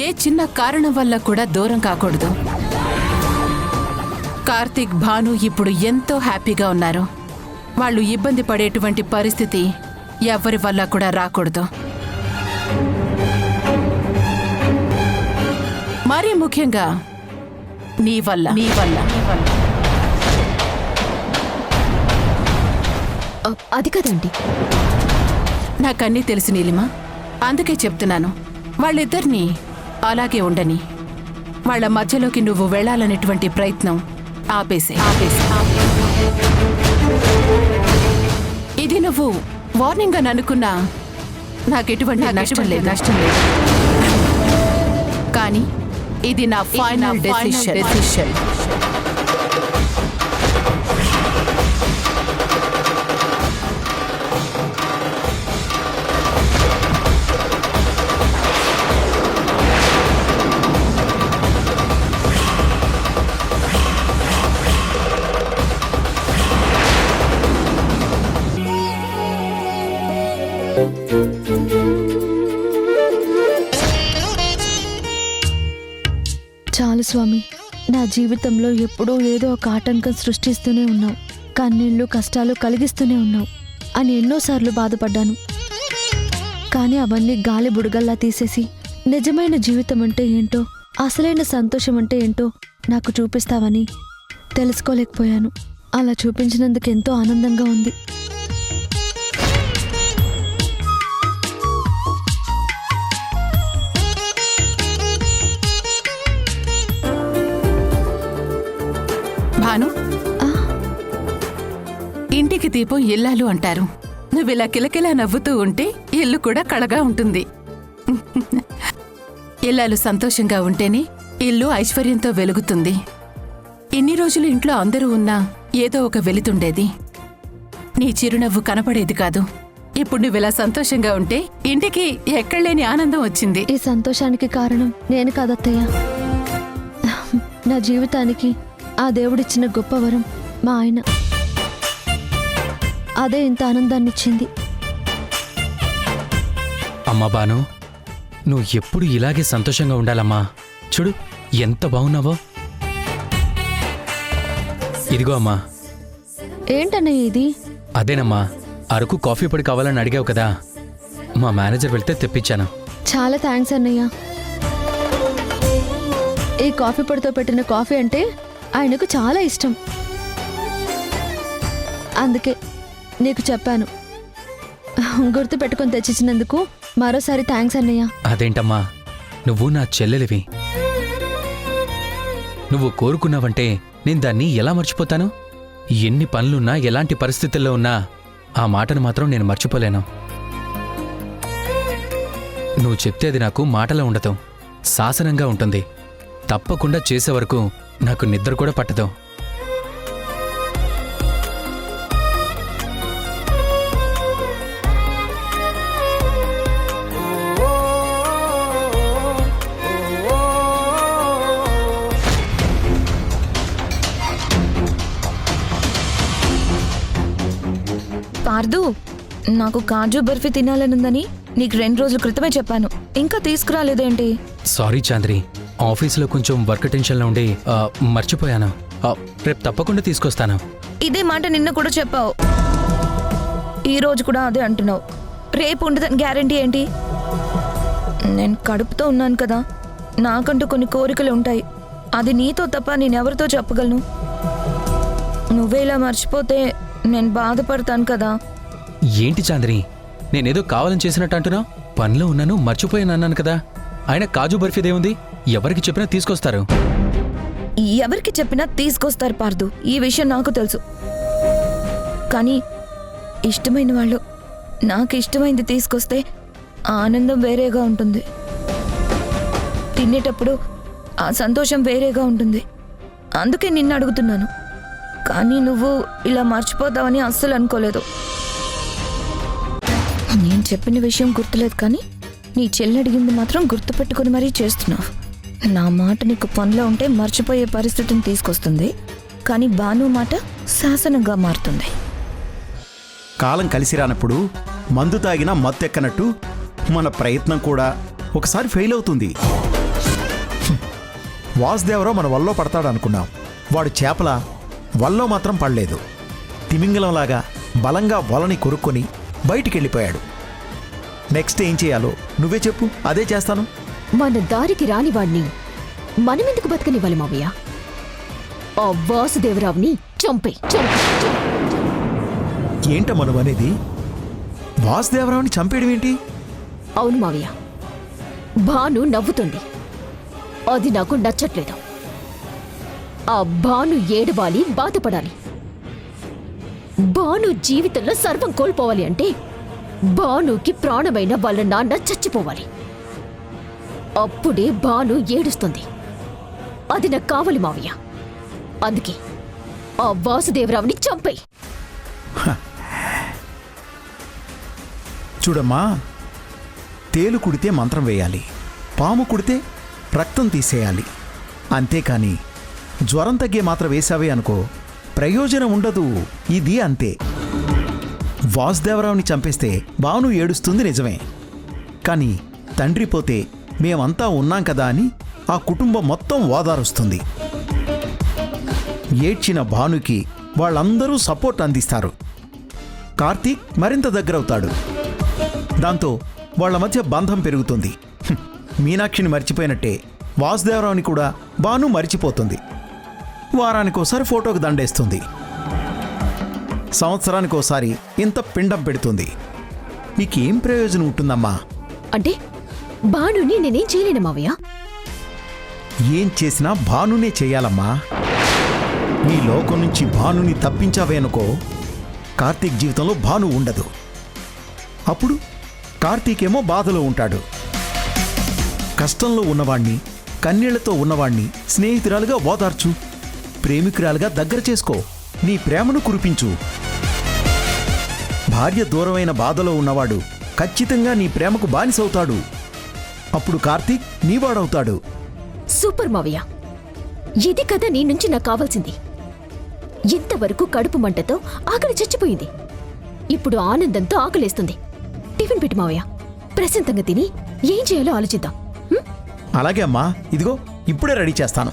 ఏ చిన్న కారణం వల్ల కూడా దూరం కాకూడదు. కార్తీక్, భాను ఇప్పుడు ఎంతో హ్యాపీగా ఉన్నారు. వాళ్ళు ఇబ్బంది పడేటువంటి పరిస్థితి ఎవరి వల్ల కూడా రాకూడదు. మరీ ముఖ్యంగా నీ వల్ల. అది కదండి. నాకన్నీ తెలుసు నీలిమా, అందుకే చెప్తున్నాను, వాళ్ళిద్దరినీ అలాగే ఉండని. వాళ్ళ మధ్యలోకి నువ్వు వెళ్ళాలనేటువంటి ప్రయత్నం ఆపేసే. ఇది నువ్వు వార్నింగ్ అని అనుకున్నా నాకెటువంటి నష్టం లేదు. కానీ ఇది నా ఫైనల్ డెసిషన్. చాలు స్వామి, నా జీవితంలో ఎప్పుడూ ఏదో ఒక ఆటంకం సృష్టిస్తూనే ఉన్నావు, కన్నీళ్ళు కష్టాలు కలిగిస్తూనే ఉన్నావు అని ఎన్నోసార్లు బాధపడ్డాను. కానీ అవన్నీ గాలి బుడగల్లా తీసేసి నిజమైన జీవితం అంటే ఏంటో, అసలైన సంతోషం అంటే ఏంటో నాకు చూపిస్తావని తెలుసుకోలేకపోయాను. అలా చూపించినందుకు ఎంతో ఆనందంగా ఉంది. భాను, ఇంటికి దీపం ఇల్లాలు అంటారు. నువ్విలా కిలకిలా నవ్వుతూ ఉంటే ఇల్లు కూడా కళగా ఉంటుంది. ఇల్లాలు సంతోషంగా ఉంటేనే ఇల్లు ఐశ్వర్యంతో వెలుగుతుంది. ఇన్ని రోజులు ఇంట్లో అందరూ ఉన్నా ఏదో ఒక వెలుతుండేది. నీ చిరునవ్వు కనపడేది కాదు. ఇప్పుడు నువ్విలా సంతోషంగా ఉంటే ఇంటికి ఎక్కడలేని ఆనందం వచ్చింది. ఈ సంతోషానికి కారణం నేను కాదత్తయ్య. నా జీవితానికి ఆ దేవుడిచ్చిన గొప్ప వరం మా ఆయన. అదే ఇంత ఆనందాన్నిచ్చింది. అమ్మా బాను, నువ్వు ఎప్పుడు ఇలాగే సంతోషంగా ఉండాలమ్మా. చూడు ఎంత బాగున్నావో. ఇదిగో అమ్మా. ఏంటన్నయ్య ఇది? అదేనమ్మా, అరకు కాఫీ పొడి కావాలని అడిగావు కదా, మా మేనేజర్ వెళ్తే తెప్పించాను. చాలా థ్యాంక్స్ అన్నయ్య. ఈ కాఫీ పొడితో పెట్టిన కాఫీ అంటే ఆయనకు చాలా ఇష్టం. అందుకే నీకు చెప్పాను. గుర్తు పెట్టుకొని తెచ్చిచ్చినందుకు మరోసారి థ్యాంక్స్ అన్నయ్య. అదేంటమ్మా, నువ్వు నా చెల్లెలివి. నువ్వు కోరుకున్నావంటే నేను దాన్ని ఎలా మర్చిపోతాను? ఎన్ని పనులున్నా, ఎలాంటి పరిస్థితుల్లో ఉన్నా ఆ మాటను మాత్రం నేను మర్చిపోలేను. నువ్వు చెప్తే అది నాకు మాటలో ఉండదు, శాసనంగా ఉంటుంది. తప్పకుండా చేసే వరకు నాకు నిద్ర కూడా పట్టదు. పార్దు, నాకు కాజు బర్ఫీ తినాలనుందని నీకు 2 రోజుల క్రితమే చెప్పాను, ఇంకా తీసుకురాలేదేంటి? సారీ చాంద్రి, ఆఫీస్లో కొంచెం వర్క్ టెన్షన్లో ఉండి మర్చిపోయాను. రేపు తప్పకుండా తీసుకొస్తాను. ఇదే మాట నిన్న కూడా చెప్పావు, ఈ రోజు కూడా అదే అంటున్నావు. రేపు ఉండదని గ్యారంటీ ఏంటి? నేను కడుపుతో ఉన్నాను కదా, నాకంటూ కొన్ని కోరికలు ఉంటాయి. అది నీతో తప్ప నేనెవరితో చెప్పగలను? నువ్వే ఇలా మర్చిపోతే నేను బాధపడతాను కదా. ఏంటి చాంద్రి, నేనేదో కావాలని చేసినట్టు అంటున్నావు? పనిలో ఉన్నాను, మర్చిపోయాను అన్నాను కదా. ఆయన కాజు బర్ఫీదేముంది, ఎవరికి చెప్పినా తీసుకొస్తారు. ఎవరికి చెప్పినా తీసుకొస్తారు పార్దు, ఈ విషయం నాకు తెలుసు. కానీ ఇష్టమైన వాళ్ళు నాకు ఇష్టమైంది తీసుకొస్తే ఆనందం వేరేగా ఉంటుంది. తినేటప్పుడు ఆ సంతోషం వేరేగా ఉంటుంది. అందుకే నిన్ను అడుగుతున్నాను. కానీ నువ్వు ఇలా మర్చిపోతావని అస్సలు అనుకోలేదు. నేను చెప్పిన విషయం గుర్తులేదు, కానీ నీ చెల్లి అడిగింది మాత్రం గుర్తుపెట్టుకుని మరీ చేస్తున్నావు. నా మాట నీకు పనిలో ఉంటే మర్చిపోయే పరిస్థితిని తీసుకొస్తుంది, కానీ భాను మాట శాసనంగా మారుతుంది. కాలం కలిసి రానప్పుడు మందు తాగినా మత్తెక్కనట్టు మన ప్రయత్నం కూడా ఒకసారి ఫెయిల్ అవుతుంది. వాసుదేవరావు మన వల్లో పడతాడనుకున్నాం, వాడు చేపల వల్లో మాత్రం పడలేదు. తిమింగలంలాగా బలంగా వలని కొరుక్కొని బయటికెళ్ళిపోయాడు. నెక్స్ట్ ఏం చేయాలో నువ్వే చెప్పు, అదే చేస్తాను. మన దారికి రానివాణ్ణి మనమెందుకు బతకనివ్వాలి మావయ్య? ఆ వాసుదేవరావుని చంపే. ఏంట మనం అనేది? వాసుదేవరావుని చంపేయడం ఏంటి? అవును మావయ్య, భాను నవ్వుతుంది, అది నాకు నచ్చట్లేదు. ఆ భాను ఏడవాలి, బాధపడాలి. భాను జీవితంలో సర్వం కోల్పోవాలి అంటే భానుకి ప్రాణమైన వాళ్ళ నాన్న చచ్చిపోవాలి. అప్పుడే భాను ఏడుస్తుంది. అది నాకు కావాలి మావయ్య. అందుకే ఆ వాసుదేవరావుని చంపేయ్. చూడమ్మా, తేలు కుడితే మంత్రం వేయాలి, పాము కుడితే రక్తం తీసేయాలి. అంతేకాని జ్వరం తగ్గే మాత్రం వేశావే అనుకో, ప్రయోజనం ఉండదు. ఇది అంతే. వాసుదేవరావుని చంపేస్తే భాను ఏడుస్తుంది నిజమే, కానీ తండ్రి పోతే మేమంతా ఉన్నాం కదా అని ఆ కుటుంబం మొత్తం ఓదారుస్తుంది. ఏడ్చిన భానుకి వాళ్ళందరూ సపోర్ట్ అందిస్తారు. కార్తీక్ మరింత దగ్గరవుతాడు. దాంతో వాళ్ళ మధ్య బంధం పెరుగుతుంది. మీనాక్షిని మర్చిపోయినట్టే వాసుదేవరావుని కూడా భాను మర్చిపోతుంది. వారానికోసారి ఫోటోకు దండేస్తుంది, సంవత్సరానికోసారి ఇంత పిండం పెడుతుంది. నీకేం ప్రయోజనం ఉంటుందమ్మా? అంటే భానుని నేనేం చేయలేను మావయ్య? ఏం చేసినా భానునే చేయాలమ్మా. నీ లోకం నుంచి భానుని తప్పించావే అనుకో, కార్తీక్ జీవితంలో భాను ఉండదు. అప్పుడు కార్తీక్ ఏమో బాధలో ఉంటాడు. కష్టంలో ఉన్నవాణ్ణి, కన్నీళ్లతో ఉన్నవాణ్ణి స్నేహితురాలుగా ఓదార్చు, ప్రేమికురాలుగా దగ్గర చేసుకో, నీ ప్రేమను కురిపించు. భార్య దూరమైన బాధలో ఉన్నవాడు ఖచ్చితంగా నీ ప్రేమకు బానిసవుతాడు. అప్పుడు కార్తీక్ నీవాడవుతాడు. సూపర్ మావయ్య, ఇది కదా నీ నుంచి నాకు కావాల్సింది. ఇంతవరకు కడుపు మంటతో ఆకలి చచ్చిపోయింది, ఇప్పుడు ఆనందంతో ఆకలేస్తుంది. టిఫిన్ పెట్టి మావయ్య, ప్రశాంతంగా తిని ఏం చేయాలో ఆలోచిద్దాం. అలాగే అమ్మా, ఇదిగో ఇప్పుడే రెడీ చేస్తాను.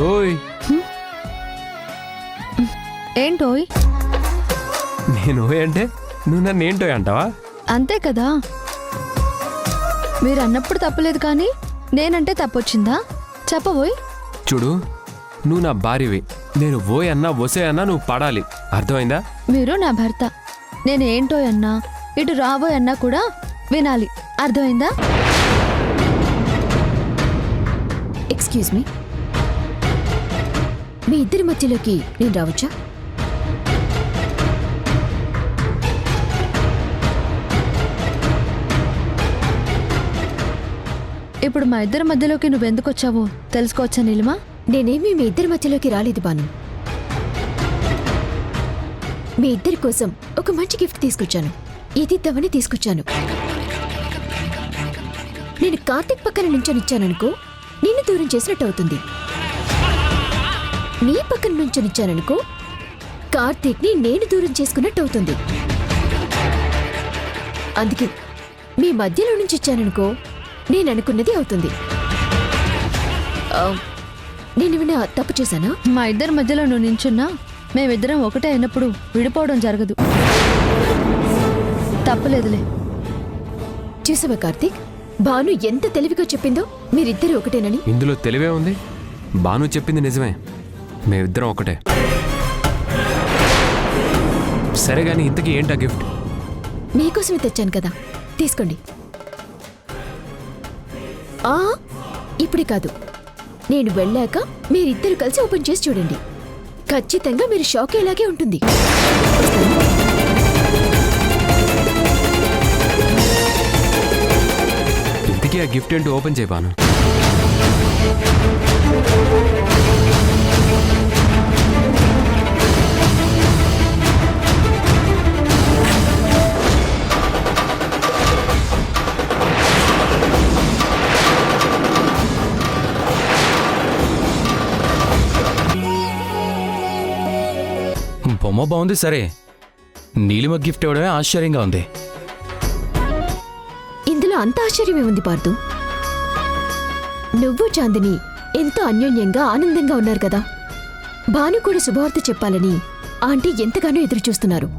ఓయ్, ఏంటోయ్? నేను ఓయ్ అంటే నువ్వు నన్ను ఏంటోయ్ అంటావా? అంతే కదా, మీరు అన్నప్పుడు తప్పలేదు, కానీ నేనంటే తప్పొచ్చిందా? చెప్పబోయ్. చూడు, నువ్వు నా భార్యవి. నేను ఓయ్ అన్నా ఒసే అన్నా నువ్వు పడాలి, అర్థమైందా? మీరు నా భర్త. నేను ఏంటోయ్ అన్నా, ఇటు రాబోయ్ అన్నా కూడా వినాలి, అర్థమైందా? ఎక్స్క్యూజ్ మీ, మీ ఇద్దరి మధ్యలోకి నేను రావచ్చా? ఇప్పుడు మా ఇద్దరి మధ్యలోకి నువ్వెందుకు వచ్చావో తెలుసుకోవచ్చా నీలిమా? నేనేమీ మీ ఇద్దరి మధ్యలోకి రాలేదు బాను. మీ ఇద్దరి కోసం ఒక మంచి గిఫ్ట్ తీసుకొచ్చాను. ఇది ఇద్దామని తీసుకొచ్చాను. నేను కార్తీక్ పక్కన నుంచొనిచ్చాననుకో నిన్ను దూరం చేసినట్టు అవుతుంది. నీ పక్కన నుంచొనిచ్చాననుకో కార్తీక్ని నేను దూరం చేసుకున్నట్టు అవుతుంది. అందుకే మీ మధ్యలో నుంచి ఇచ్చాననుకో నేను అనుకున్నది అవుతుంది. నేనేమైనా తప్పు చేశానా? మా ఇద్దరి మధ్యలో నువ్వు నించున్నా మేమిద్దరం ఒకటే అయినప్పుడు విడిపోవడం జరగదు. తప్పలేదులే. చూసావా కార్తీక్, భాను ఎంత తెలివిగా చెప్పిందో మీరిద్దరూ ఒకటేనని. ఇందులో తెలివే ఉంది. బాను చెప్పింది నిజమే, మేమిద్దరం ఒకటే. సరే గాని ఇంతకీ ఏంటా గిఫ్ట్? మీకోసమే తెచ్చాను కదా, తీసుకోండి. ఇప్పుడే కాదు, నేను వెళ్ళాక మీరిద్దరు కలిసి ఓపెన్ చేసి చూడండి. ఖచ్చితంగా మీరు షాక్ అయ్యేలాగే ఉంటుంది. ఇంతకీ ఆ గిఫ్ట్ ఏంటో ఓపెన్ చేయబాను. బొమ్మ బాగుంది సరే, నీలిమ గిఫ్ట్ ఇవ్వడమే ఆశ్చర్యంగా ఉంది. ఇందులో అంత ఆశ్చర్యమే ఉంది పార్థు. నువ్వు చాందిని ఎంతో అన్యోన్యంగా ఆనందంగా ఉన్నారు కదా. భాను కూడా శుభవార్త చెప్పాలని ఆంటీ ఎంతగానో ఎదురు చూస్తున్నారు.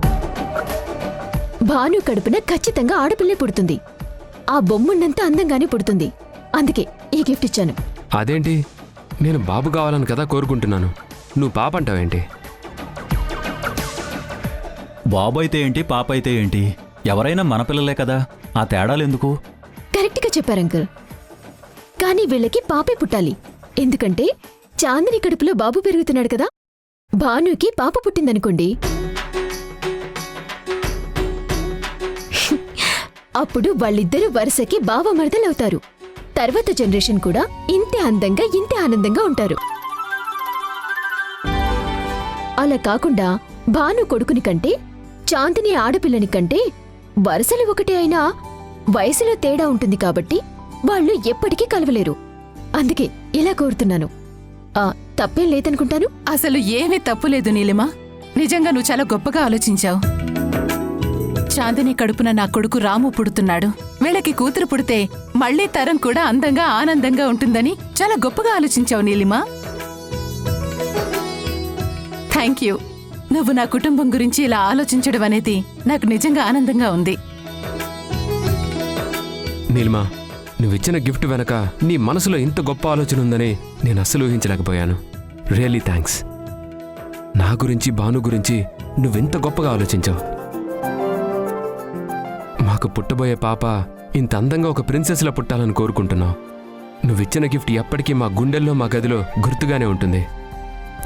భాను కడుపున ఖచ్చితంగా ఆడపిల్లే పుడుతుంది. ఆ బొమ్మున్నంత అందంగానే పుడుతుంది. అందుకే ఈ గిఫ్ట్ ఇచ్చాను. అదేంటి, నేను బాబు కావాలని కదా కోరుకుంటున్నాను, నువ్వు పాప అంటావేంటి? బాబు అయితే ఏంటి, పాప అయితే ఏంటి, ఎవరైనా మన పిల్లలే కదా, ఆ తేడాలెందుకు? కరెక్ట్గా చెప్పారు అంకుల్. కానీ వీళ్ళకి పాపే పుట్టాలి. ఎందుకంటే చాందిని కడుపులో బాబు పెరుగుతున్నాడు కదా. భానుకి పాప పుట్టిందనుకోండి, అప్పుడు వాళ్ళిద్దరూ వరుసకి బావమరదలవుతారు. తర్వాత జనరేషన్ కూడా ఇంతే అందంగా ఇంతే ఆనందంగా ఉంటారు. అలా కాకుండా భాను కొడుకుని కంటే చాందిని ఆడపిల్లని కంటే వరుసలు ఒకటే అయినా వయసులో తేడా ఉంటుంది కాబట్టి వాళ్ళు ఎప్పటికీ కలవలేరు. అందుకే ఇలా కోరుతున్నాను. తప్పేం లేదనుకుంటాను. అసలు ఏమీ తప్పులేదు నీలిమా, నిజంగా నువ్వు చాలా గొప్పగా ఆలోచించావు. చాందిని కడుపున నా కొడుకు రాము పుడుతున్నాడు, వీళ్ళకి కూతురు పుడితే మళ్లీ తరం కూడా అందంగా ఆనందంగా ఉంటుందని చాలా గొప్పగా ఆలోచించావు నీలిమా. Thank you. నువ్వు నా కుటుంబం గురించి ఇలా ఆలోచించడం అనేది నాకు నిజంగా ఆనందంగా ఉంది. నీలిమా, నువ్విచ్చిన గిఫ్ట్ వెనక నీ మనసులో ఇంత గొప్ప ఆలోచన ఉందని నేను అస్సలు ఊహించలేకపోయాను. Really thanks. నా గురించి భాను గురించి నువ్వెంత గొప్పగా ఆలోచించావు. మాకు పుట్టబోయే పాప ఇంత అందంగా ఒక ప్రిన్సెస్లా పుట్టాలని కోరుకుంటున్నావు. నువ్విచ్చిన గిఫ్ట్ ఎప్పటికీ మా గుండెల్లో మా గదిలో గుర్తుగానే ఉంటుంది.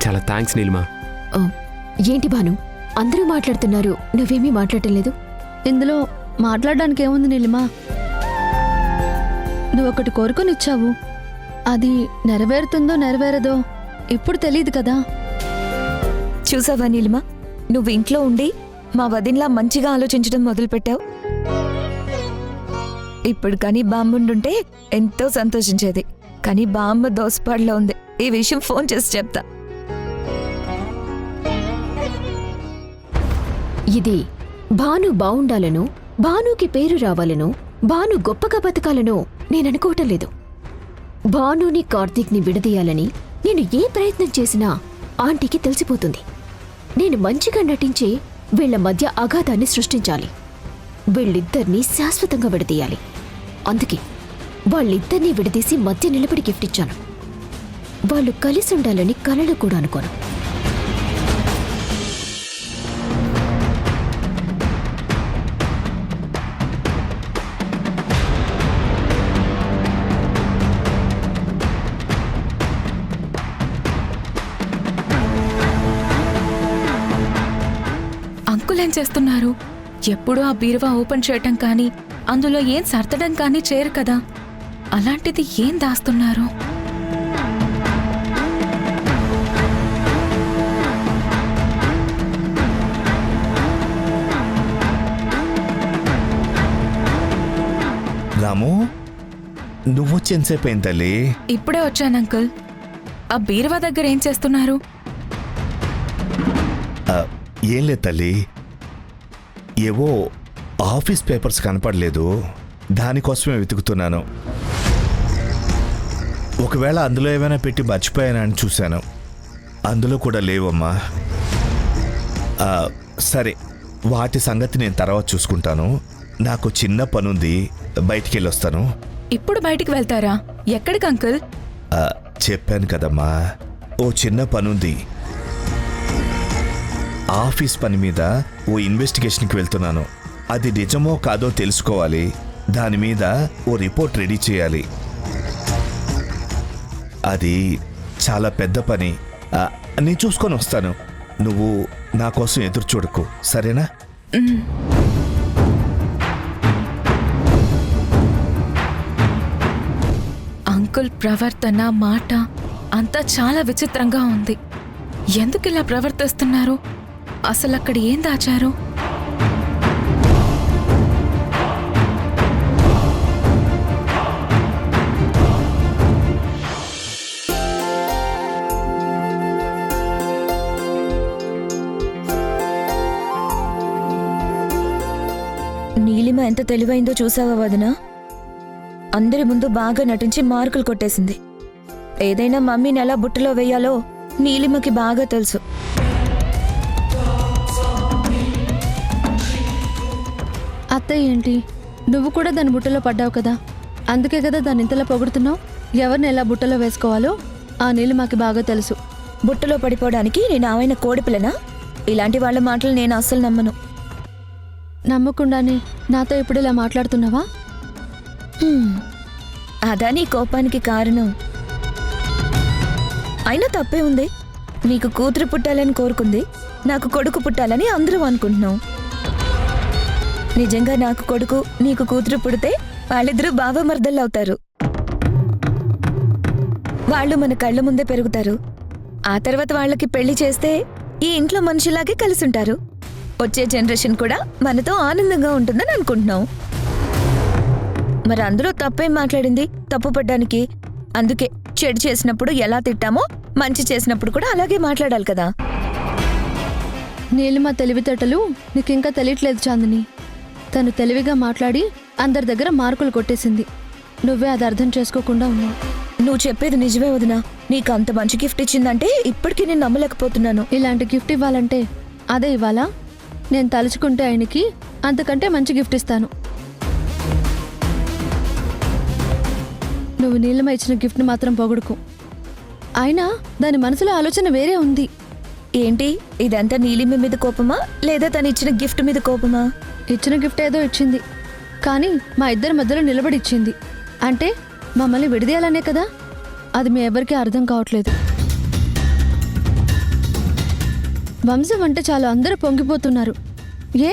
చాలా థ్యాంక్స్ నీలిమా. ఏంటి భాను, అందరూ మాట్లాడుతున్నారు, నువ్వేమీ మాట్లాడటం లేదు. ఇందులో మాట్లాడడానికి ఏముంది నీలిమా? నువ్వొకటి కోరుకొని ఇచ్చావు, అది నెరవేరుతుందో నెరవేరదో ఇప్పుడు తెలియదు కదా. చూసావా నీలిమా, నువ్వు ఇంట్లో ఉండి మా వదిన్లా మంచిగా ఆలోచించడం మొదలుపెట్టావు. ఇప్పుడు కానీ బాంబుండుంటే ఎంతో సంతోషించేది. కానీ బాంబు దోసపాడులో ఉంది. ఈ విషయం ఫోన్ చేసి చెప్తా. ఇది భాను బావుండాలనో, భానుకి పేరు రావాలనో, భాను గొప్పగా బతకాలనో నేననుకోవటం లేదు. భానుని కార్తీక్ని విడదీయాలని నేను ఏ ప్రయత్నం చేసినా ఆంటీకి తెలిసిపోతుంది. నేను మంచిగా నటించి వీళ్ల మధ్య అగాధాన్ని సృష్టించాలి. వీళ్ళిద్దరినీ శాశ్వతంగా విడదీయాలి. అందుకే వాళ్ళిద్దరినీ విడదీసి మధ్య నిలబడి గిఫ్ట్ ఇచ్చాను. వాళ్ళు కలిసి ఉండాలని కలలో కూడా అనుకోను. అంకుల్ ఏం చేస్తున్నారు? ఎప్పుడూ ఆ బీరువా ఓపెన్ చేయటం కానీ అందులో ఏం సర్దడం కానీ చేయరు కదా. అలాంటిది ఏం దాస్తున్నారు? రాము, నువ్వొచ్చి ఎంతసేపు అయింది తల్లి? ఇప్పుడే వచ్చాను అంకుల్. ఆ బీరువా దగ్గర ఏం చేస్తున్నారు? ఏం లేదు తల్లి, ఏవో ఆఫీస్ పేపర్స్ కనపడలేదు, దానికోసమే వెతుకుతున్నాను. ఒకవేళ అందులో ఏమైనా పెట్టి మర్చిపోయానా అని చూశాను, అందులో కూడా లేవమ్మా. సరే, వాటి సంగతి నేను తర్వాత చూసుకుంటాను. నాకు చిన్న పనుంది, బయటికి వెళ్ళొస్తాను. ఇప్పుడు బయటికి వెళ్తారా? ఎక్కడికి అంకుల్? చెప్పాను కదమ్మా, ఓ చిన్న పనుంది. ఆఫీస్ పని మీద ఓ ఇన్వెస్టిగేషన్కి వెళ్తున్నాను. అది నిజమో కాదో తెలుసుకోవాలి. దాని మీద ఓ రిపోర్ట్ రెడీ చేయాలి. అది చాలా పెద్ద పని. నేను చూసుకొని వస్తాను. నువ్వు నా కోసం ఎదురు చూడకు, సరేనా? అంకుల్ ప్రవర్తన, మాట అంతా చాలా విచిత్రంగా ఉంది. ఎందుకు ఇలా ప్రవర్తిస్తున్నారు? అసలు అక్కడ ఏం దాచారు? నీలిమ ఎంత తెలివైందో చూసావా వదినా? అందరి ముందు బాగా నటించి మార్కులు కొట్టేసింది. ఏదైనా మమ్మీని ఎలా బుట్టలో వేయాలో నీలిమకి బాగా తెలుసు. అత్తయ్య ఏంటి, నువ్వు కూడా దాని బుట్టలో పడ్డావు కదా, అందుకే కదా దాన్ని ఇంతలా పొగుడుతున్నావు. ఎవరిని ఎలా బుట్టలో వేసుకోవాలో ఆ నీలిమకి బాగా తెలుసు. బుట్టలో పడిపోవడానికి నేను ఆమెన కోడిపిల్లనా? ఇలాంటి వాళ్ళ మాటలు నేను అస్సలు నమ్మను. నమ్మకుండానే నాతో ఇప్పుడు ఇలా మాట్లాడుతున్నావా? అదా నీ కోపానికి కారణం? అయినా తప్పే ఉంది. నీకు కూతురు పుట్టాలని కోరుకుంది, నాకు కొడుకు పుట్టాలని అందరూ అనుకుంటున్నాం. నిజంగా నాకు కొడుకు, నీకు కూతురు పుడితే వాళ్ళిద్దరూ బావమర్దళ్ళవుతారు. వాళ్ళు మన కళ్ళ ముందే పెరుగుతారు. ఆ తర్వాత వాళ్ళకి పెళ్లి చేస్తే ఈ ఇంట్లో మనుషులాగే కలిసుంటారు. వచ్చే జనరేషన్ కూడా మనతో ఆనందంగా ఉంటుందని అనుకుంటున్నాం. మరి అందులో తప్పేం మాట్లాడింది తప్పు పడ్డానికి? అందుకే చెడు చేసినప్పుడు ఎలా తిట్టామో మంచి చేసినప్పుడు కూడా అలాగే మాట్లాడాలి కదా. నీలిమ తెలివితేటలు నీకింకా తెలియట్లేదు చాందిని. తను తెలివిగా మాట్లాడి అందరి దగ్గర మార్కులు కొట్టేసింది. నువ్వే అది అర్థం చేసుకోకుండా ఉన్నావు. నువ్వు చెప్పేది నిజమే వదినా. నీకు అంత మంచి గిఫ్ట్ ఇచ్చిందంటే ఇప్పటికీ నేను నమ్మలేకపోతున్నాను. ఇలాంటి గిఫ్ట్ ఇవ్వాలంటే అదే ఇవ్వాలా? నేను తలుచుకుంటే ఆయనకి అంతకంటే మంచి గిఫ్ట్ ఇస్తాను. నువ్వు నీలిమ ఇచ్చిన గిఫ్ట్ని మాత్రం పొగడుకు. అయినా దాని మనసులో ఆలోచన వేరే ఉంది. ఏంటి, ఇదంతా నీలిమ మీద కోపమా లేదా తను ఇచ్చిన గిఫ్ట్ మీద కోపమా? ఇచ్చిన గిఫ్ట్ ఏదో ఇచ్చింది, కానీ మా ఇద్దరి మధ్యలో నిలబడి ఇచ్చింది. అంటే మమ్మల్ని విడదీయాలనే కదా. అది మీ ఎవరికీ అర్థం కావట్లేదు. వంశం అంటే చాలా అందరూ పొంగిపోతున్నారు. ఏ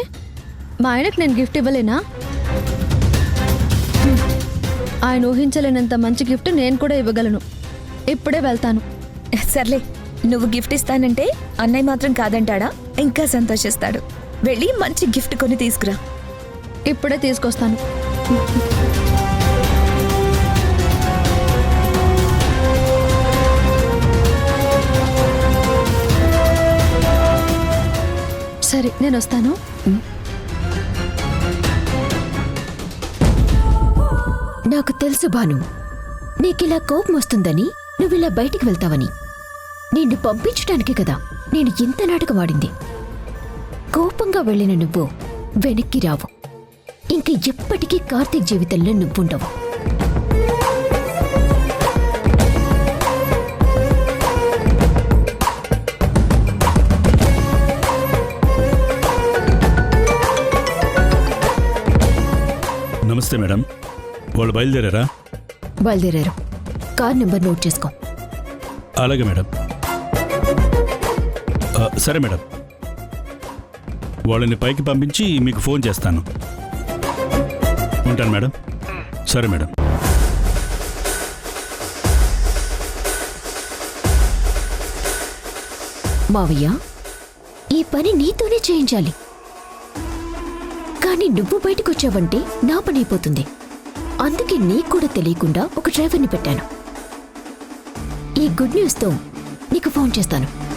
మా ఆయనకు నేను గిఫ్ట్ ఇవ్వలేనా? ఆయన ఊహించలేనంత మంచి గిఫ్ట్ నేను కూడా ఇవ్వగలను. ఇప్పుడే వెళ్తాను. సర్లే, నువ్వు గిఫ్ట్ ఇస్తానంటే అన్నయ్య మాత్రం కాదంటాడా? ఇంకా సంతోషిస్తాడు. వెళ్ళి మంచి గిఫ్ట్ కొని తీసుకురా. ఇప్పుడే తీసుకొస్తాను. సరే, నేను వస్తాను. నాకు తెలుసు భాను, నీకిలా కోపం వస్తుందని, నువ్విలా బయటికి వెళ్తావని. నిన్ను పంపించటానికి కదా నేను ఇంత నాటకమాడింది. కోపంగా వెళ్ళిన నువ్వు వెనక్కి రావు. ఇంక ఎప్పటికీ కార్తీక్ జీవితంలో నువ్వుండవు. నమస్తే మేడం, వాళ్ళు బయలుదేరారా? బయలుదేరారు. కార్ నెంబర్ నోట్ చేసుకో. అలాగే మేడం. సరే మేడం, వాళ్ళని పైకి పంపించి మీకు ఫోన్ చేస్తాను. ఉంటాను మేడం. సరే మేడం. మావయ్య, ఈ పని నీతోనే చేయించాలి. కానీ నువ్వు బయటకు వచ్చావంటే నా పని అయిపోతుంది. అందుకే నీకు కూడా తెలియకుండా ఒక డ్రైవర్ని పెట్టాను. ఈ గుడ్ న్యూస్తో నీకు ఫోన్ చేస్తాను.